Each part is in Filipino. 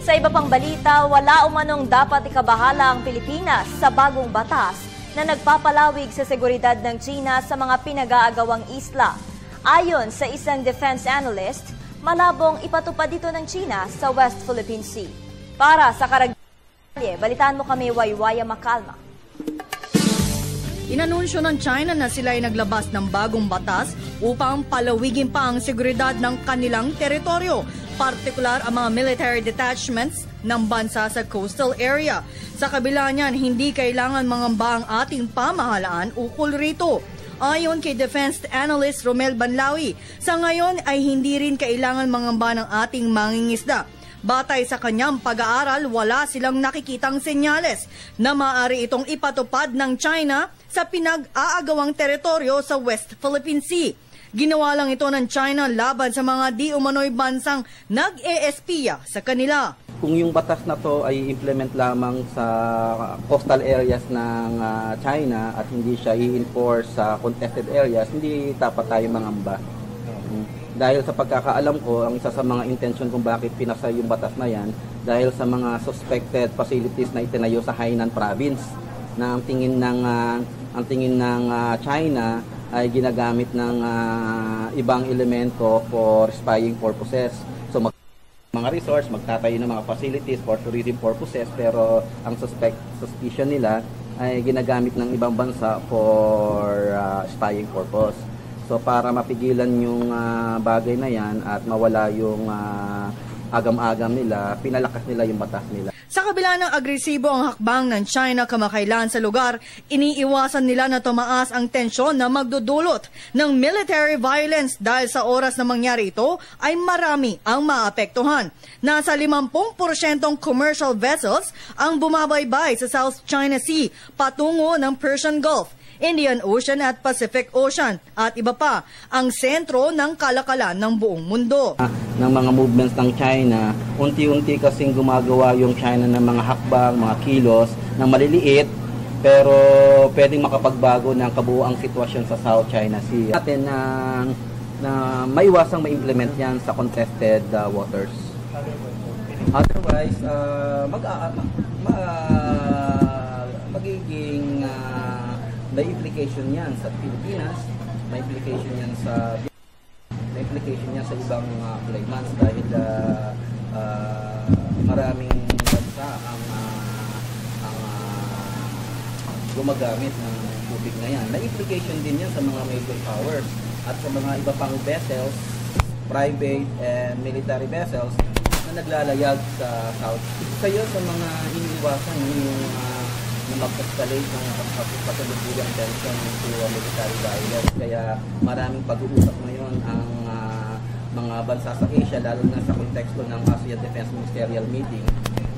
Sa iba pang balita, wala umanong dapat ikabahala ang Pilipinas sa bagong batas na nagpapalawig sa seguridad ng China sa mga pinag-aagawang isla. Ayon sa isang defense analyst, malabong ipatupad dito ng China sa West Philippine Sea. Para sa karagdagan, balitaan mo kami, Waywaya Makalma. Inanunsyo ng China na sila ay naglabas ng bagong batas upang palawigin pa ang seguridad ng kanilang teritoryo, partikular ang mga military detachments ng bansa sa coastal area. Sa kabila niyan, hindi kailangan mangamba ang ating pamahalaan ukol rito. Ayon kay Defense Analyst Romel Banlawi, sa ngayon ay hindi rin kailangan mangamba ng ating mangingisda. Batay sa kanyang pag-aaral, wala silang nakikitang senyales na maaari itong ipatupad ng China sa pinag-aagawang teritoryo sa West Philippine Sea. Ginawa lang ito ng China laban sa mga di umano'y bansang nag-e-espiya sa kanila. Kung yung batas na to ay implement lamang sa coastal areas ng China at hindi siya i-enforce sa contested areas, hindi dapat tayo mangamba. Dahil sa pagkakaalam ko, ang isa sa mga intention kung bakit pinasa yung batas na yan, dahil sa mga suspected facilities na itinayo sa Hainan province na ang tingin ng China ay ginagamit ng ibang elemento for spying purposes. So mga resorts, magtatayo ng mga facilities for tourism purposes, pero ang suspicion nila ay ginagamit ng ibang bansa for spying purpose. So para mapigilan yung bagay na yan at mawala yung agam-agam nila, pinalakas nila yung batas nila. Sa kabila ng agresibo ang hakbang ng China kamakailan sa lugar, iniiwasan nila na tumaas ang tensyon na magdudulot ng military violence dahil sa oras na mangyari ito ay marami ang maapektuhan. Nasa 50% commercial vessels ang bumabaybay sa South China Sea patungo ng Persian Gulf, Indian Ocean at Pacific Ocean at iba pa ang sentro ng kalakalan ng buong mundo. Ng mga movements ng China, unti-unti kasing gumagawa yung China ng mga hakbang, mga kilos na maliliit pero pwedeng makapagbago ng kabuuang sitwasyon sa South China Sea. Natin na maiwasang ma-implement yan sa contested waters. Otherwise, magiging may implication yan sa Pilipinas, may implication yan sa ibang claimants dahil maraming bansa ang gumagamit ng tubig na yan. May implication din yan sa mga major powers at sa mga iba pang vessels, private and military vessels na naglalayag sa South. Isa yun sa mga iniiwasan yung na mag-escalate ng pagkakatulubuyang tension into military violence. Kaya maraming pag-uusap ngayon ang mga bansa sa Asia, lalo na sa konteksto ng ASEAN Defense Ministerial Meeting,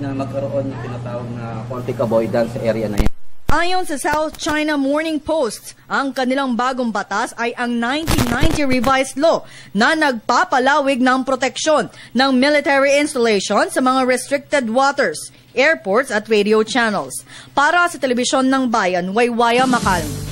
na magkaroon ng tinatawag na conflict avoidance sa area na yan. Ayon sa South China Morning Post, ang kanilang bagong batas ay ang 1990 revised law na nagpapalawig ng proteksyon ng military installation sa mga restricted waters, airports at radio channels. Para sa Telebisyon ng Bayan, Waywaya Makalma.